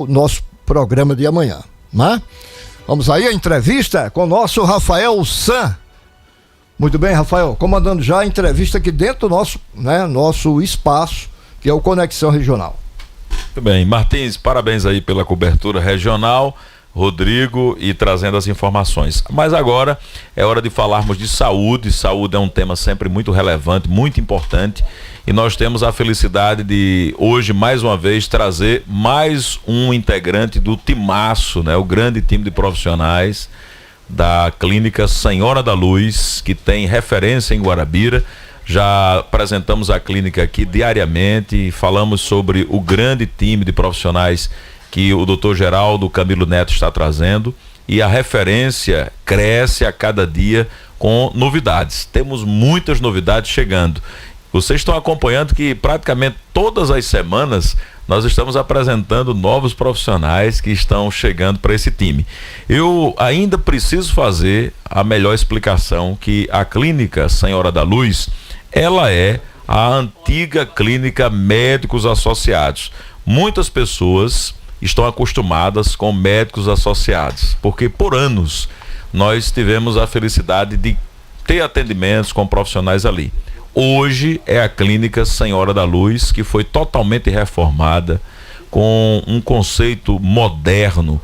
o nosso programa de amanhã, né? Vamos aí a entrevista com o nosso Rafael San. Muito bem, Rafael, comandando já a entrevista aqui dentro do nosso espaço, que é o Conexão Regional. Muito bem, Martins, parabéns aí pela cobertura regional, Rodrigo, e trazendo as informações. Mas agora é hora de falarmos de saúde. Saúde é um tema sempre muito relevante, muito importante, e nós temos a felicidade de hoje, mais uma vez, trazer mais um integrante do timaço, né? O grande time de profissionais da Clínica Senhora da Luz, que tem referência em Guarabira. Já apresentamos a clínica aqui diariamente, falamos sobre o grande time de profissionais que o Dr. Geraldo Camilo Neto está trazendo, e a referência cresce a cada dia com novidades. Temos muitas novidades chegando. Vocês estão acompanhando que praticamente todas as semanas nós estamos apresentando novos profissionais que estão chegando para esse time. Eu ainda preciso fazer a melhor explicação, que a Clínica Senhora da Luz, ela é a antiga Clínica Médicos Associados. Muitas pessoas estão acostumadas com médicos associados, porque por anos nós tivemos a felicidade de ter atendimentos com profissionais ali. Hoje é a Clínica Senhora da Luz, que foi totalmente reformada, com um conceito moderno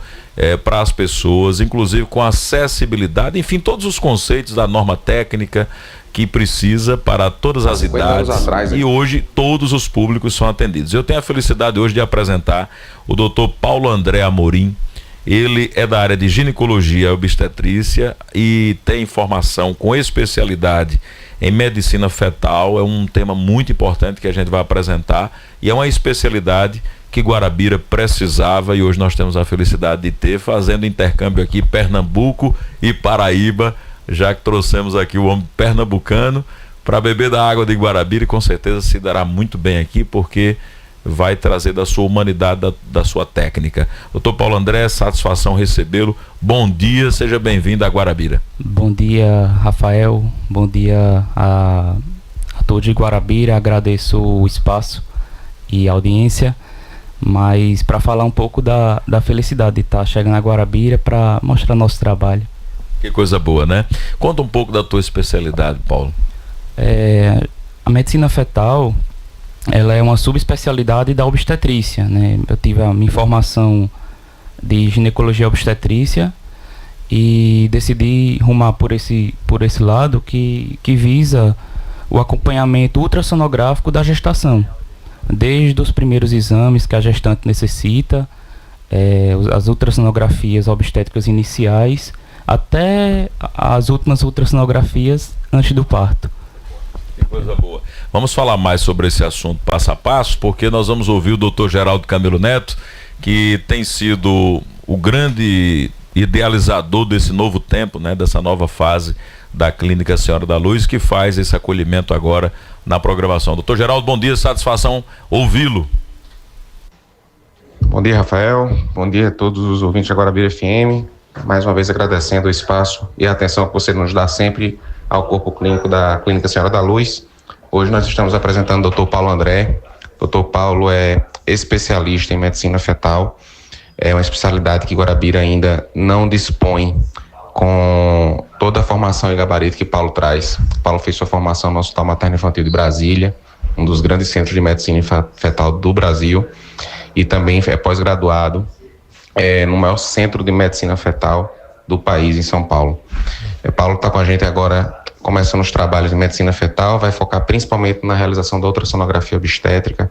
para as pessoas, inclusive com acessibilidade, enfim, todos os conceitos da norma técnica que precisa para todas as idades, e hoje todos os públicos são atendidos. Eu tenho a felicidade hoje de apresentar o Dr. Paulo André Amorim. Ele é da área de ginecologia e obstetrícia e tem formação com especialidade em medicina fetal. É um tema muito importante que a gente vai apresentar, e é uma especialidade que Guarabira precisava, e hoje nós temos a felicidade de ter, fazendo intercâmbio aqui Pernambuco e Paraíba, já que trouxemos aqui o homem pernambucano para beber da água de Guarabira, e com certeza se dará muito bem aqui, porque vai trazer da sua humanidade, da sua técnica. Doutor Paulo André, satisfação recebê-lo. Bom dia, seja bem-vindo a Guarabira. Bom dia, Rafael. Bom dia a todos de Guarabira. Agradeço o espaço e a audiência, mas para falar um pouco da felicidade de estar chegando a Guarabira para mostrar nosso trabalho. Que coisa boa, né? Conta um pouco da tua especialidade, Paulo. A medicina fetal, ela é uma subespecialidade da obstetrícia, né? Eu tive a minha formação de ginecologia e obstetrícia e decidi rumar por esse lado que visa o acompanhamento ultrassonográfico da gestação, desde os primeiros exames que a gestante necessita, as ultrassonografias obstétricas iniciais, até as últimas ultrassonografias antes do parto. Que coisa boa. Vamos falar mais sobre esse assunto passo a passo, porque nós vamos ouvir o Dr. Geraldo Camilo Neto, que tem sido o grande idealizador desse novo tempo, né, dessa nova fase da Clínica Senhora da Luz, que faz esse acolhimento agora na programação. Dr. Geraldo, bom dia, satisfação ouvi-lo. Bom dia, Rafael. Bom dia a todos os ouvintes da Guarabira FM. Mais uma vez agradecendo o espaço e a atenção que você nos dá sempre ao corpo clínico da Clínica Senhora da Luz. Hoje nós estamos apresentando o Dr. Paulo André. Dr. Paulo é especialista em medicina fetal. É uma especialidade que Guarabira ainda não dispõe com toda a formação e gabarito que Paulo traz. Paulo fez sua formação no Hospital Materno Infantil de Brasília, um dos grandes centros de medicina fetal do Brasil, e também é pós-graduado no maior centro de medicina fetal do país, em São Paulo. Paulo está com a gente agora, começando os trabalhos de medicina fetal, vai focar principalmente na realização da ultrassonografia obstétrica,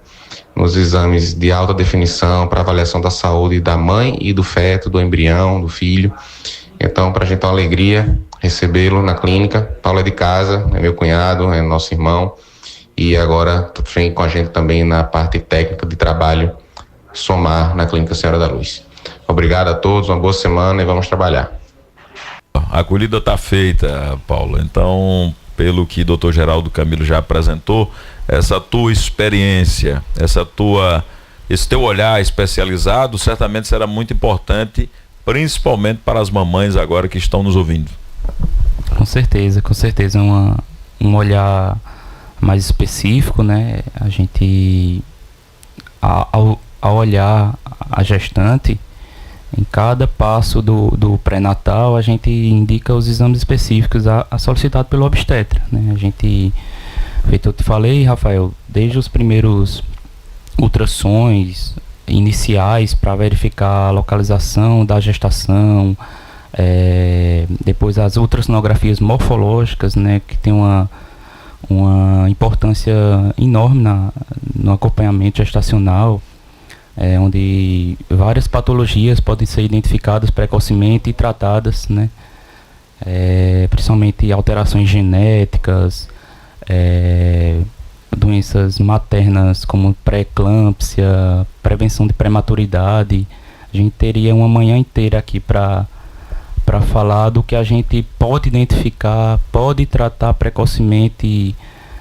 nos exames de alta definição para avaliação da saúde da mãe e do feto, do embrião, do filho. Então, para a gente é uma alegria recebê-lo na clínica. Paulo é de casa, é meu cunhado, é nosso irmão, e agora vem com a gente também na parte técnica de trabalho, somar na Clínica Senhora da Luz. Obrigado a todos, uma boa semana e vamos trabalhar. A acolhida está feita, Paulo. Então, pelo que o Dr. Geraldo Camilo já apresentou, essa tua experiência, esse teu olhar especializado certamente será muito importante, principalmente para as mamães agora que estão nos ouvindo. Com certeza, um olhar mais específico, né? A gente, a olhar a gestante, em cada passo do pré-natal, a gente indica os exames específicos a solicitado pelo obstetra, né? A gente, feito eu te falei, Rafael, desde os primeiros ultrassons iniciais para verificar a localização da gestação, depois as ultrassonografias morfológicas, né, que tem uma importância enorme no acompanhamento gestacional, onde várias patologias podem ser identificadas precocemente e tratadas, né, principalmente alterações genéticas, doenças maternas como pré-eclâmpsia, prevenção de prematuridade. A gente teria uma manhã inteira aqui para falar do que a gente pode identificar, pode tratar precocemente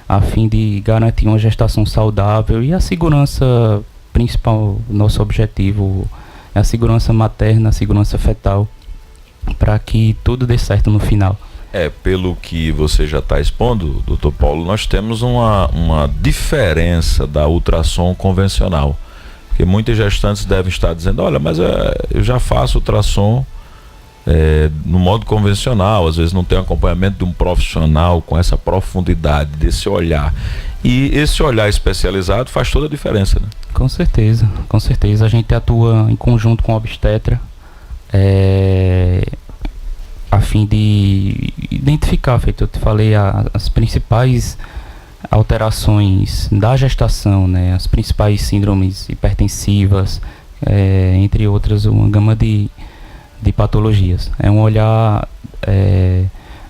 a fim de garantir uma gestação saudável, e a segurança principal, nosso objetivo é a segurança materna, a segurança fetal, para que tudo dê certo no final. Pelo que você já está expondo, doutor Paulo, nós temos uma diferença da ultrassom convencional. Porque muitas gestantes devem estar dizendo, olha, mas eu já faço ultrassom no modo convencional, às vezes não tem acompanhamento de um profissional com essa profundidade, desse olhar. E esse olhar especializado faz toda a diferença, né? Com certeza, com certeza. A gente atua em conjunto com o obstetra, a fim de identificar, feito eu te falei, as principais alterações da gestação, né, as principais síndromes hipertensivas, entre outras, uma gama de patologias. É um olhar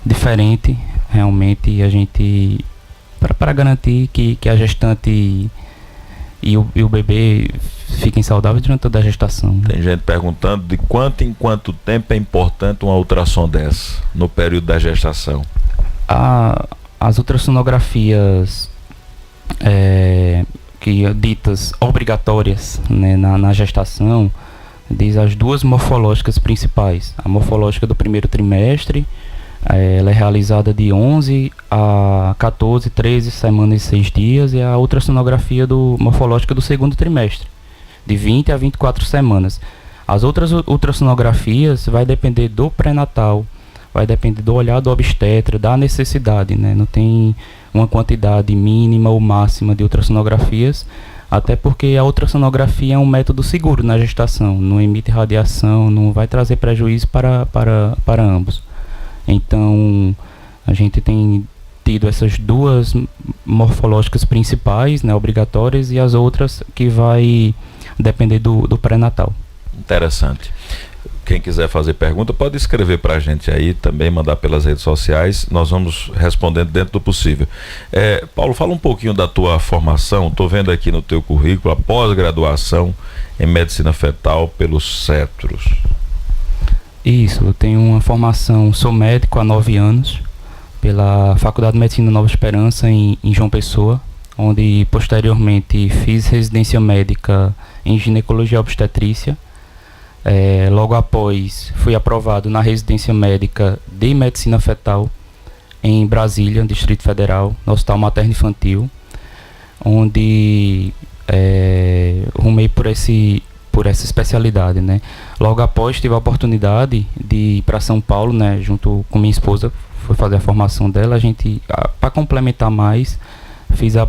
diferente, realmente, a gente, para garantir que a gestante e o bebê fiquem saudáveis durante toda a gestação. Tem gente perguntando de quanto em quanto tempo é importante uma ultrassom dessa no período da gestação. As ultrassonografias ditas obrigatórias, né, na gestação, diz as duas morfológicas principais. A morfológica do primeiro trimestre, ela é realizada de 11 a 14, 13 semanas e 6 dias, e a ultrassonografia morfológica do segundo trimestre, de 20 a 24 semanas. As outras ultrassonografias vai depender do pré-natal, vai depender do olhar do obstetra, da necessidade, né? Não tem uma quantidade mínima ou máxima de ultrassonografias, até porque a ultrassonografia é um método seguro na gestação, não emite radiação, não vai trazer prejuízo para ambos. Então, a gente tem tido essas duas morfológicas principais, né, obrigatórias, e as outras que vai depender do pré-natal. Interessante. Quem quiser fazer pergunta pode escrever para a gente aí, também mandar pelas redes sociais, nós vamos respondendo dentro do possível. Paulo, fala um pouquinho da tua formação. Estou vendo aqui no teu currículo a pós-graduação em medicina fetal pelos Cetros. Isso, eu tenho uma formação, sou médico há 9 anos, pela Faculdade de Medicina Nova Esperança em João Pessoa, onde posteriormente fiz residência médica em ginecologia obstetrícia. Logo após fui aprovado na residência médica de medicina fetal em Brasília, Distrito Federal, no Hospital Materno Infantil, onde rumei por essa especialidade, né? Logo após tive a oportunidade de ir para São Paulo, né, junto com minha esposa, fui fazer a formação dela. A gente, para complementar mais, fiz a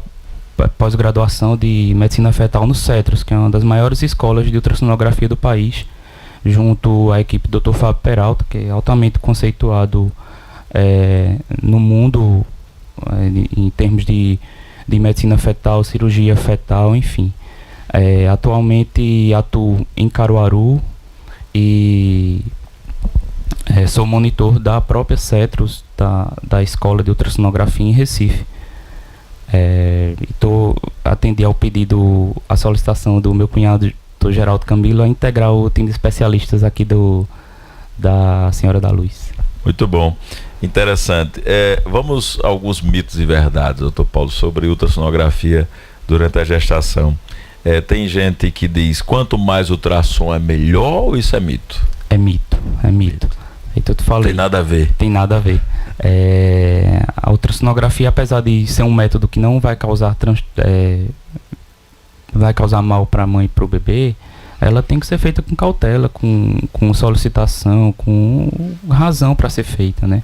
pós-graduação de medicina fetal no Cetros, que é uma das maiores escolas de ultrassonografia do país, junto à equipe do Dr. Fábio Peralta, que é altamente conceituado no mundo em termos de medicina fetal, cirurgia fetal, enfim. Atualmente atuo em Caruaru e sou monitor da própria Cetros, da Escola de Ultrassonografia em Recife. Atendi ao pedido, a solicitação do meu cunhado, Dr. Geraldo Camilo, a integrar o time de especialistas aqui da Senhora da Luz. Muito bom, interessante. Vamos a alguns mitos e verdades, doutor Paulo, sobre ultrassonografia durante a gestação. Tem gente que diz, quanto mais ultrassom é melhor, ou isso é mito? É mito. Então eu te falei. Tem nada a ver. Tem nada a ver. A ultrassonografia, apesar de ser um método que não vai causar vai causar mal para a mãe e para o bebê, ela tem que ser feita com cautela, com solicitação, com razão para ser feita, né?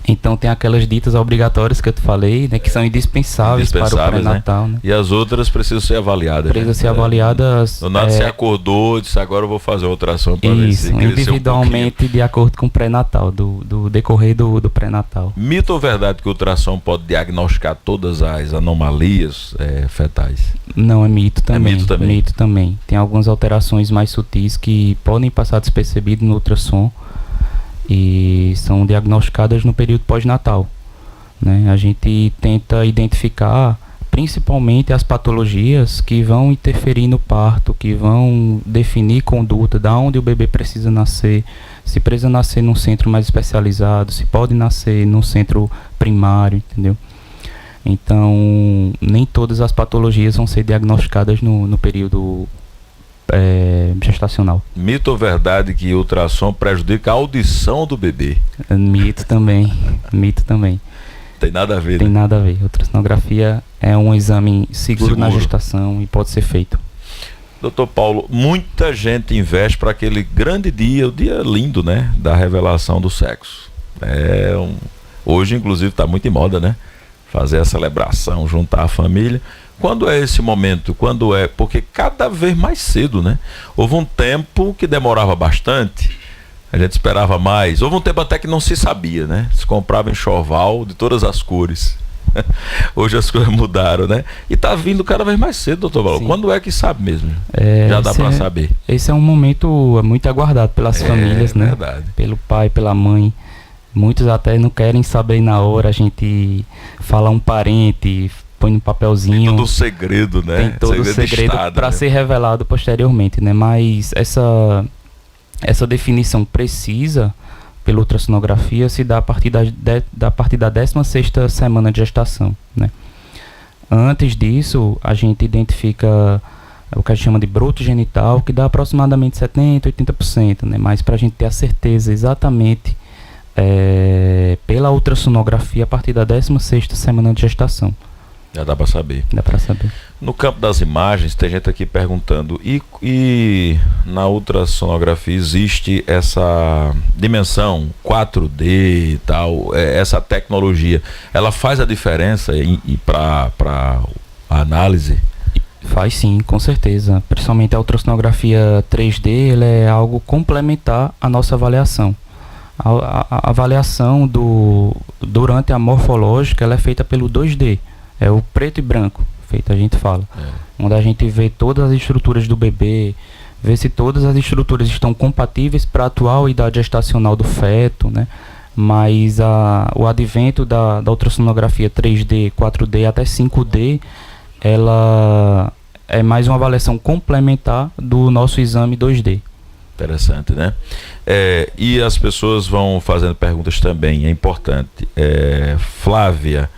Então tem aquelas ditas obrigatórias que eu te falei, né, que são indispensáveis para o pré-natal, né? E as outras precisam ser avaliadas. Precisam ser avaliadas. O Nato se acordou, disse agora eu vou fazer outra ultrassom para ver se individualmente de acordo com o pré-natal, do decorrer do pré-natal. Mito ou verdade que o ultrassom pode diagnosticar todas as anomalias fetais? Não, é mito também. É mito também. Mito também. Tem algumas alterações mais sutis que podem passar despercebido no ultrassom e são diagnosticadas no período pós-natal, né? A gente tenta identificar principalmente as patologias que vão interferir no parto, que vão definir conduta, da onde o bebê precisa nascer, se precisa nascer num centro mais especializado, se pode nascer num centro primário, entendeu? Então, nem todas as patologias vão ser diagnosticadas no período gestacional. Mito ou verdade que o ultrassom prejudica a audição do bebê? Mito também. Mito também. Tem nada a ver, Tem né? nada a ver. Ultrassonografia é um exame seguro na gestação e pode ser feito. Doutor Paulo, muita gente investe para aquele grande dia, o dia lindo, né? Da revelação do sexo. Hoje, inclusive, está muito em moda, né? Fazer a celebração, juntar a família. Quando é esse momento? Porque cada vez mais cedo, né? Houve um tempo que demorava bastante, a gente esperava mais. Houve um tempo até que não se sabia, né? Se comprava enxoval de todas as cores. Hoje as coisas mudaram, né? E tá vindo cada vez mais cedo, doutor Paulo. Quando é que sabe mesmo? Já dá para saber. Esse é um momento muito aguardado pelas famílias, né? Verdade. Pelo pai, pela mãe. Muitos até não querem saber na hora, a gente fala um parente, põe no papelzinho. Tem todo o segredo, né? Tem todo o segredo para ser revelado posteriormente, né? Mas essa definição precisa pela ultrassonografia se dá a partir da 16ª semana de gestação, né? Antes disso, a gente identifica o que a gente chama de broto genital, que dá aproximadamente 70%, 80%, né? Mas para a gente ter a certeza exatamente pela ultrassonografia a partir da 16ª semana de gestação. Já dá para saber. Dá para saber. No campo das imagens, tem gente aqui perguntando, e na ultrassonografia existe essa dimensão 4D e tal, essa tecnologia, ela faz a diferença para a análise? Faz sim, com certeza. Principalmente a ultrassonografia 3D, ela é algo complementar à nossa avaliação. A avaliação durante a morfológica, ela é feita pelo 2D. É o preto e branco, feito a gente fala. Onde a gente vê todas as estruturas do bebê, vê se todas as estruturas estão compatíveis para a atual idade gestacional do feto, né? Mas o advento da ultrassonografia 3D, 4D até 5D, ela é mais uma avaliação complementar do nosso exame 2D. Interessante, né? E as pessoas vão fazendo perguntas também, é importante. Flávia,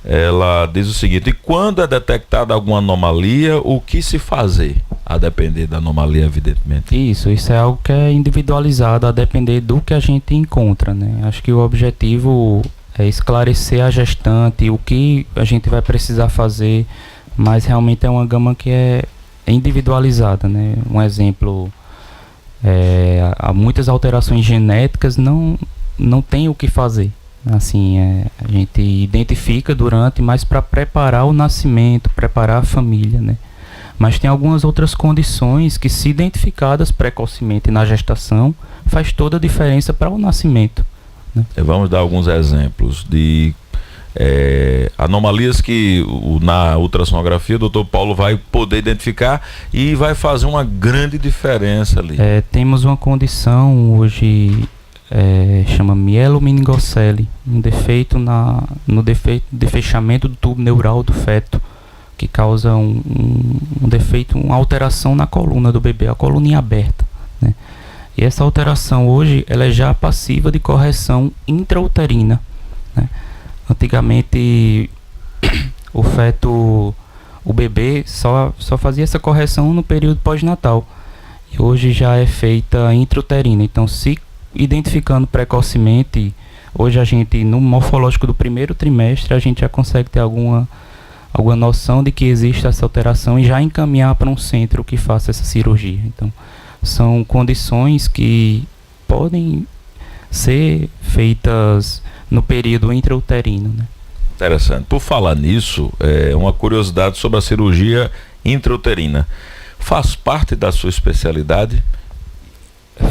ela diz o seguinte: e quando é detectada alguma anomalia, o que se fazer? A depender da anomalia, evidentemente. Isso é algo que é individualizado a depender do que a gente encontra, né? Acho que o objetivo é esclarecer a gestante, o que a gente vai precisar fazer, mas realmente é uma gama que é individualizada, né? Um exemplo, há muitas alterações genéticas, não tem o que fazer. Assim, a gente identifica durante, mas para preparar o nascimento, preparar a família, né? Mas tem algumas outras condições que, se identificadas precocemente na gestação, faz toda a diferença para o nascimento, né? Vamos dar alguns exemplos de anomalias que na ultrassonografia o doutor Paulo vai poder identificar e vai fazer uma grande diferença ali. Temos uma condição hoje, chama mielomeningocele, um defeito no de fechamento do tubo neural do feto, que causa um defeito, uma alteração na coluna do bebê, a coluninha aberta, né? E essa alteração hoje ela é já passiva de correção intrauterina, né? Antigamente o bebê só fazia essa correção no período pós-natal, e hoje já é feita intrauterina. Então, se identificando precocemente, hoje a gente, no morfológico do primeiro trimestre, a gente já consegue ter alguma alguma noção de que existe essa alteração e já encaminhar para um centro que faça essa cirurgia. Então, são condições que podem ser feitas no período intrauterino, né? Interessante. Por falar nisso, uma curiosidade sobre a cirurgia intrauterina. Faz parte da sua especialidade?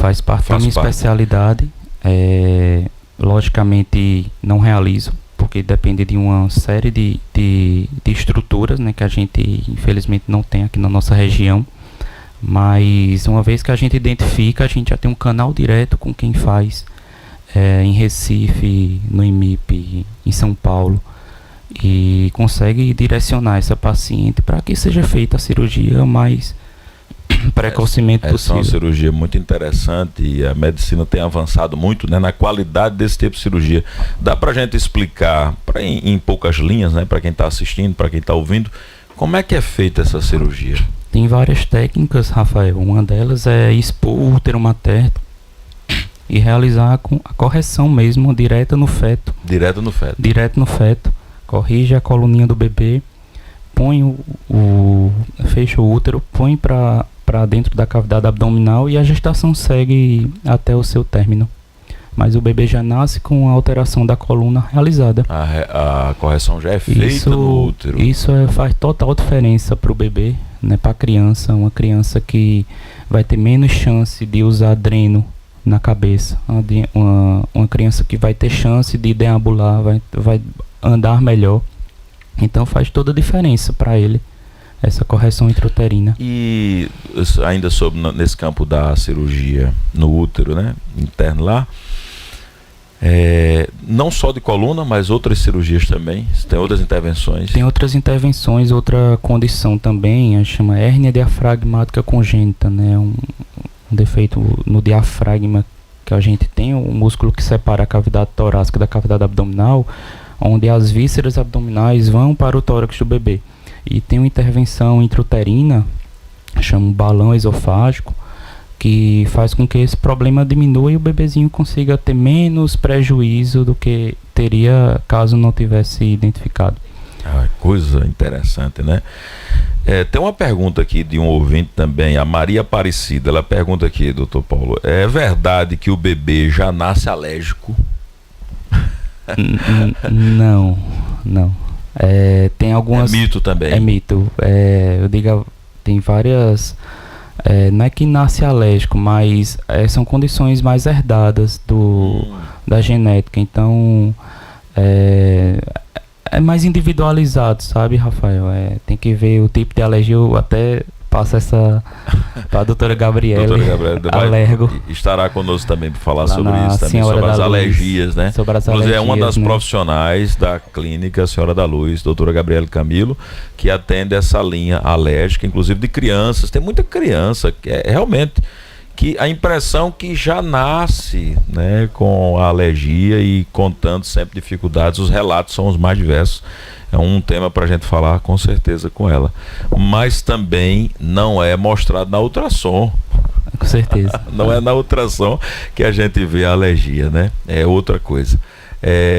Faz parte da minha especialidade. Logicamente não realizo, porque depende de uma série de estruturas, né, que a gente infelizmente não tem aqui na nossa região. Mas uma vez que a gente identifica, a gente já tem um canal direto com quem faz em Recife, no IMIP, em São Paulo, e consegue direcionar essa paciente para que seja feita a cirurgia mais precocemente possível. Essa é uma cirurgia muito interessante e a medicina tem avançado muito, né, na qualidade desse tipo de cirurgia. Dá para a gente explicar em poucas linhas, né, para quem está assistindo, para quem está ouvindo, como é que é feita essa cirurgia? Tem várias técnicas, Rafael. Uma delas é expor o útero materno e realizar a correção mesmo, direta no feto. Direto no feto. Corrige a coluninha do bebê, põe fecha o útero, põe para dentro da cavidade abdominal e a gestação segue até o seu término. Mas o bebê já nasce com a alteração da coluna realizada. A correção já é feita no útero. Isso faz total diferença para o bebê, né, para a criança. Uma criança que vai ter menos chance de usar dreno na cabeça. Uma criança que vai ter chance de deambular, vai andar melhor. Então faz toda a diferença para ele essa correção intrauterina. E ainda nesse campo da cirurgia no útero, né, interno lá, não só de coluna, mas outras cirurgias também. Tem outras intervenções? Tem outras intervenções. Outra condição também, a gente chama hérnia diafragmática congênita, né? Um defeito no diafragma que a gente tem, o músculo que separa a cavidade torácica da cavidade abdominal, onde as vísceras abdominais vão para o tórax do bebê. E tem uma intervenção intrauterina, chama um balão esofágico, que faz com que esse problema diminua e o bebezinho consiga ter menos prejuízo do que teria caso não tivesse identificado. Coisa interessante, né? Tem uma pergunta aqui de um ouvinte também, a Maria Aparecida. Ela pergunta aqui, doutor Paulo, é verdade que o bebê já nasce alérgico? Não. Tem algumas... É mito também? É mito. Eu digo, tem várias... não é que nasce alérgico, mas são condições mais herdadas da genética. Então, é mais individualizado, sabe, Rafael? Tem que ver o tipo de alergia. Eu até passo essa para a doutora Gabriela, alergo. Estará conosco também para falar sobre isso, também sobre as alergias, né? Inclusive é uma das profissionais da clínica a Senhora da Luz, doutora Gabriela Camilo, que atende essa linha alérgica, inclusive de crianças. Tem muita criança que realmente que a impressão que já nasce, né, com a alergia e contando sempre dificuldades. Os relatos são os mais diversos. É um tema para a gente falar com certeza com ela. Mas também não é mostrado na ultrassom. Com certeza. Não é na ultrassom que a gente vê a alergia, né? É outra coisa.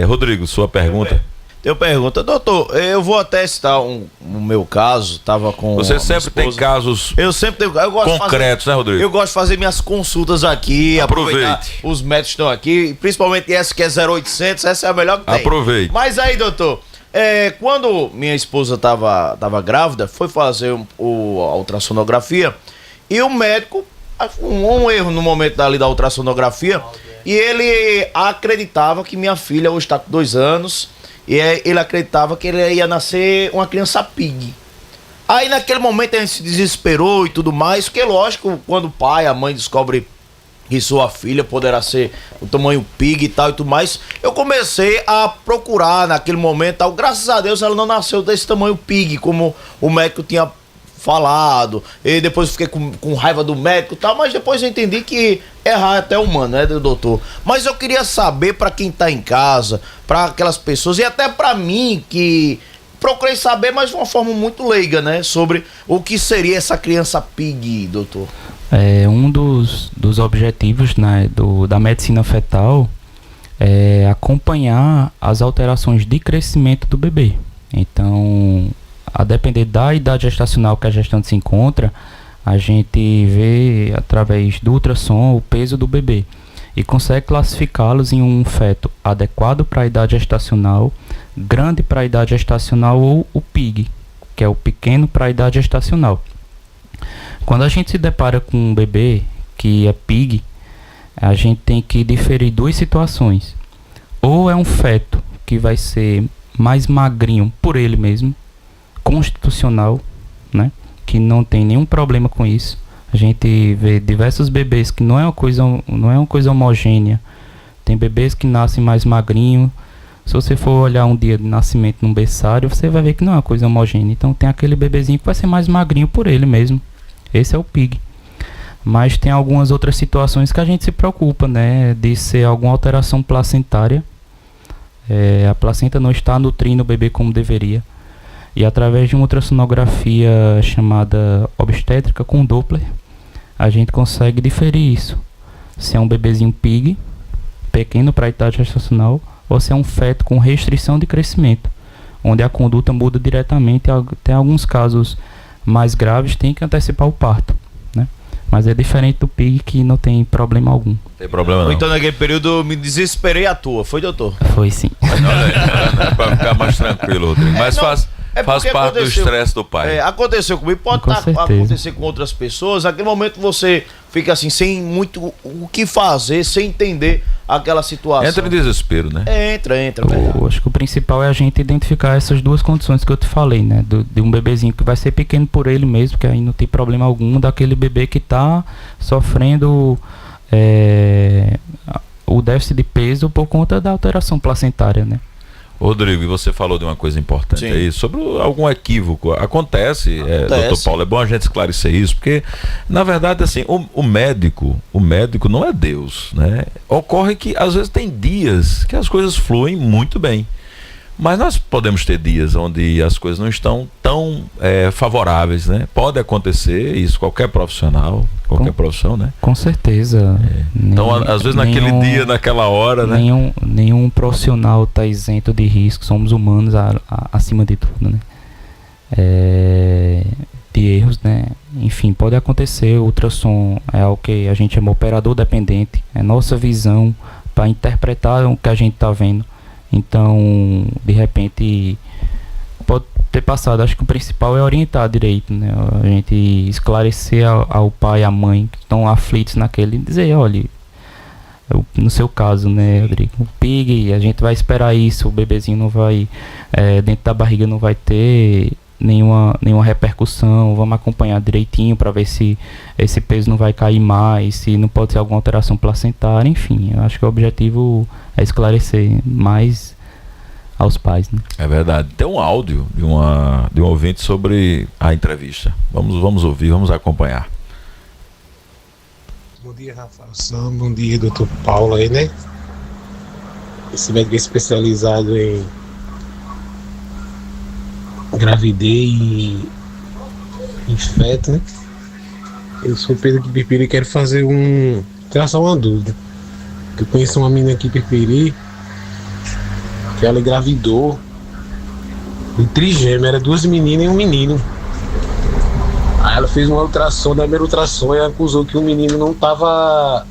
Rodrigo, sua pergunta? Eu pergunto, doutor, eu vou até citar o meu caso, tava com... Você sempre tem casos concretos, né, Rodrigo? Eu gosto de fazer minhas consultas aqui, aproveitar os médicos estão aqui, principalmente essa que é 0800, essa é a melhor que tem. Aproveite. Mas aí, doutor, quando minha esposa tava grávida, foi fazer a ultrassonografia e o médico, um erro no momento da ultrassonografia, e ele acreditava que minha filha hoje está com 2 anos... E ele acreditava que ele ia nascer uma criança pig. Aí naquele momento a gente se desesperou e tudo mais, porque lógico, quando o pai, a mãe descobre que sua filha poderá ser o tamanho pig e tal e tudo mais, eu comecei a procurar naquele momento, tal. Graças a Deus ela não nasceu desse tamanho pig, como o médico tinha falado, e depois fiquei com raiva do médico e tal, mas depois eu entendi que errar é até humano, né, doutor? Mas eu queria saber, para quem tá em casa, para aquelas pessoas, e até para mim, que procurei saber, mas de uma forma muito leiga, né, sobre o que seria essa criança pig, doutor. Um dos objetivos, né, da medicina fetal é acompanhar as alterações de crescimento do bebê. Então, a depender da idade gestacional que a gestante se encontra, a gente vê através do ultrassom o peso do bebê e consegue classificá-los em um feto adequado para a idade gestacional, grande para a idade gestacional ou o PIG, que é o pequeno para a idade gestacional. Quando a gente se depara com um bebê que é PIG, a gente tem que diferir duas situações. Ou é um feto que vai ser mais magrinho por ele mesmo, constitucional, né, que não tem nenhum problema com isso. A gente vê diversos bebês que não é uma coisa homogênea. Tem bebês que nascem mais magrinho. Se você for olhar um dia de nascimento num berçário, você vai ver que não é uma coisa homogênea. Então tem aquele bebezinho que vai ser mais magrinho por ele mesmo. Esse é o PIG. Mas tem algumas outras situações que a gente se preocupa, né, de ser alguma alteração placentária. A placenta não está nutrindo o bebê como deveria. E através de uma ultrassonografia chamada obstétrica com Doppler, a gente consegue diferir isso. Se é um bebezinho PIG, pequeno para a idade gestacional, ou se é um feto com restrição de crescimento, onde a conduta muda diretamente. Tem alguns casos mais graves, tem que antecipar o parto, né? Mas é diferente do PIG, que não tem problema algum. Tem problema não. Então naquele período eu me desesperei à toa, foi, doutor? Foi sim. Olha, para ficar mais tranquilo, Rodrigo. Mas faz parte do estresse do pai. Aconteceu comigo, pode acontecer com outras pessoas. Naquele momento você fica assim, sem muito o que fazer, sem entender aquela situação. Entra em desespero, né? Entra. Eu acho que o principal é a gente identificar essas duas condições que eu te falei, né? De um bebezinho que vai ser pequeno por ele mesmo, que aí não tem problema algum, daquele bebê que está sofrendo o déficit de peso por conta da alteração placentária, né? Rodrigo, e você falou de uma coisa importante aí, sobre algum equívoco. Acontece. Doutor Paulo, é bom a gente esclarecer isso, porque, na verdade, assim, o médico não é Deus, né? Ocorre que, às vezes, tem dias que as coisas fluem muito bem. Mas nós podemos ter dias onde as coisas não estão tão favoráveis, né? Pode acontecer isso, qualquer profissional, qualquer profissão, né? Com certeza. Então, às vezes, naquele dia, naquela hora, né? Nenhum profissional está isento de risco, somos humanos acima de tudo, né? De erros, né? Enfim, pode acontecer. O ultrassom é algo que a gente chama operador dependente, é nossa visão para interpretar o que a gente está vendo. Então, de repente, pode ter passado. Acho que o principal é orientar direito, né? A gente esclarecer ao pai e à mãe que estão aflitos naquele e dizer, olha, no seu caso, né, Rodrigo, o PIG, a gente vai esperar isso, o bebezinho não vai, dentro da barriga não vai ter nenhuma repercussão, vamos acompanhar direitinho para ver se esse peso não vai cair mais, se não pode ser alguma alteração placentária, enfim, eu acho que o objetivo é esclarecer mais aos pais, né? É verdade. Tem um áudio de um ouvinte sobre a entrevista. Vamos ouvir, vamos acompanhar. Bom dia, Rafael Sam, bom dia, doutor Paulo aí, né? Esse médico é especializado em gravidez e feto, né? Eu sou Pedro aqui Pirpiri e quero fazer traçar uma dúvida. Eu conheço uma menina aqui Pirpiri que ela engravidou de trigêmeo, era 2 meninas e um menino. Aí ela fez uma ultrassom, na primeira ultrassom, e acusou que o menino não tava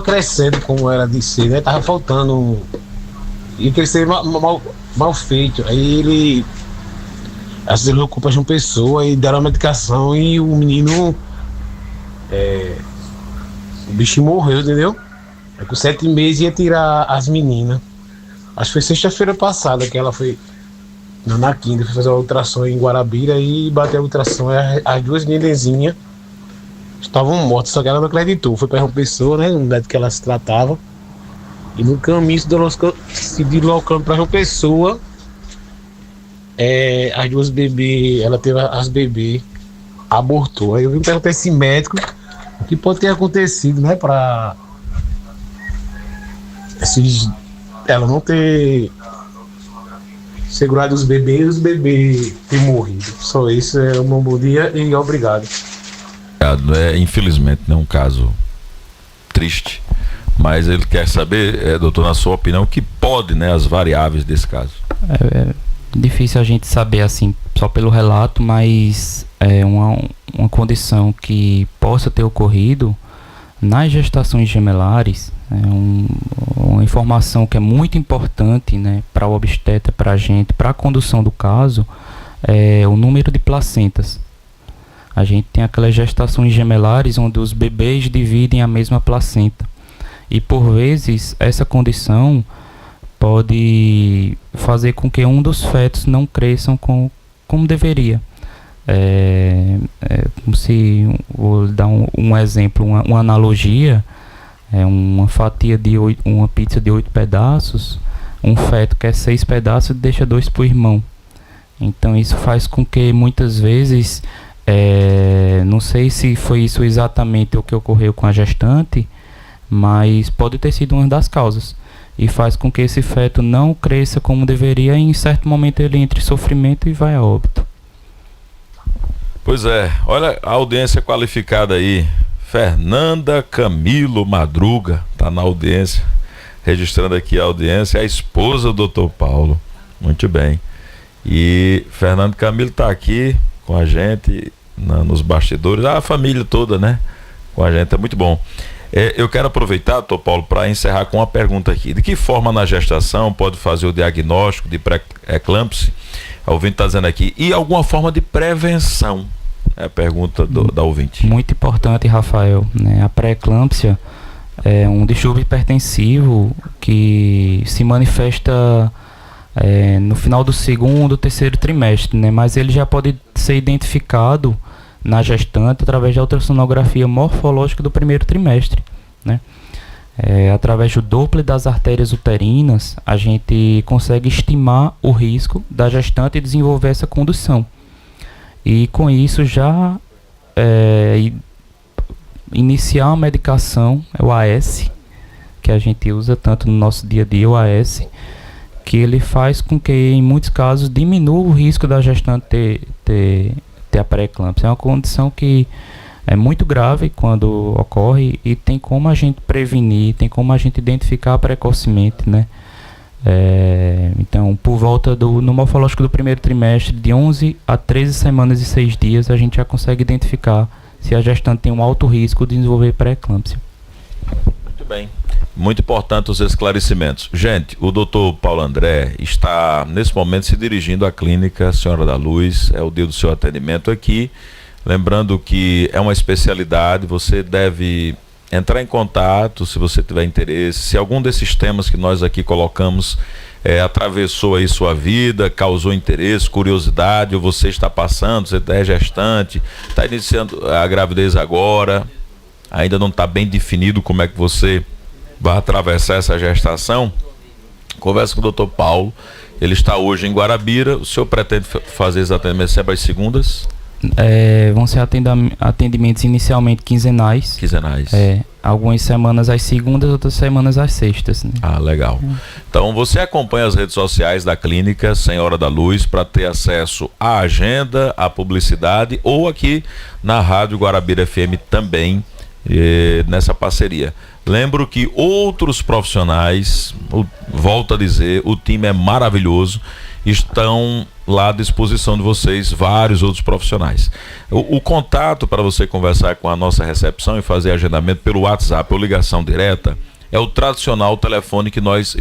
crescendo como era de ser, né? Tava faltando, ia crescer mal feito. Aí ela se deslocou pra João Pessoa e deram a medicação e o menino, o bichinho morreu, entendeu? Aí com 7 meses ia tirar as meninas. Acho que foi sexta-feira passada que ela foi na quinta, foi fazer uma ultrassom em Guarabira e bateu a ultrassom. As 2 nenenzinhas estavam mortas, só que ela não acreditou. Foi para João Pessoa, né? No médico que ela se tratava. E no caminho se deslocando para João Pessoa, as 2 bebês, ela teve as bebês, abortou. Aí eu vim perguntar a esse médico o que pode ter acontecido, né? Para ela não ter segurado os bebês ter morrido. Só isso, um bom dia e obrigado. Infelizmente, não é um caso triste, mas ele quer saber, doutor, na sua opinião, o que pode, né, as variáveis desse caso. difícil a gente saber assim só pelo relato, mas é uma condição que possa ter ocorrido nas gestações gemelares. Uma informação que é muito importante, né, para o obstetra, para a gente, para a condução do caso, é o número de placentas. A gente tem aquelas gestações gemelares onde os bebês dividem a mesma placenta. E por vezes essa condição pode fazer com que um dos fetos não cresçam como deveria. Vou dar um exemplo, uma analogia, uma fatia de uma pizza de 8 pedaços, um feto quer 6 pedaços e deixa 2 para o irmão. Então isso faz com que muitas vezes, não sei se foi isso exatamente o que ocorreu com a gestante, mas pode ter sido uma das causas, e faz com que esse feto não cresça como deveria, e em certo momento ele entre em sofrimento e vai a óbito. Pois é, olha a audiência qualificada aí. Fernanda Camilo Madruga tá na audiência, registrando aqui a audiência, a esposa do Dr. Paulo. Muito bem. E Fernando Camilo tá aqui com a gente nos bastidores, a família toda, né? Com a gente, é muito bom. Eu quero aproveitar, Dr. Paulo, para encerrar com uma pergunta aqui. De que forma na gestação pode fazer o diagnóstico de pré-eclâmpsia? A ouvinte está dizendo aqui. E alguma forma de prevenção? É a pergunta da ouvinte. Muito importante, Rafael, né? A pré-eclâmpsia é um distúrbio hipertensivo que se manifesta no final do segundo, terceiro trimestre, né? Mas ele já pode ser identificado na gestante através da ultrassonografia morfológica do primeiro trimestre, né? Através do Doppler das artérias uterinas, a gente consegue estimar o risco da gestante desenvolver essa condução. E com isso já iniciar uma medicação, o AS, que a gente usa tanto no nosso dia a dia, o AS, que ele faz com que em muitos casos diminua o risco da gestante ter a pré-eclâmpsia. É uma condição que é muito grave quando ocorre e tem como a gente prevenir, tem como a gente identificar precocemente, né? Então, por volta no morfológico do primeiro trimestre, de 11 a 13 semanas e 6 dias, a gente já consegue identificar se a gestante tem um alto risco de desenvolver pré-eclâmpsia. Muito bem. Muito importante os esclarecimentos. Gente, o Dr. Paulo André está, nesse momento, se dirigindo à clínica Senhora da Luz. É o dia do seu atendimento aqui. Lembrando que é uma especialidade, você deve entrar em contato se você tiver interesse. Se algum desses temas que nós aqui colocamos atravessou aí sua vida, causou interesse, curiosidade, ou você está passando, você é gestante, está iniciando a gravidez agora, ainda não está bem definido como é que você vai atravessar essa gestação, conversa com o Dr. Paulo. Ele está hoje em Guarabira. O senhor pretende fazer exatamente sempre às segundas? Vão ser atendimentos inicialmente quinzenais. Algumas semanas às segundas, outras semanas às sextas, né? Ah, legal. Então você acompanha as redes sociais da clínica Senhora da Luz para ter acesso à agenda, à publicidade, ou aqui na Rádio Guarabira FM também, nessa parceria. Lembro que outros profissionais, volto a dizer, o time é maravilhoso, estão lá à disposição de vocês, vários outros profissionais. O contato para você conversar com a nossa recepção e fazer agendamento pelo WhatsApp ou ligação direta é o tradicional telefone que nós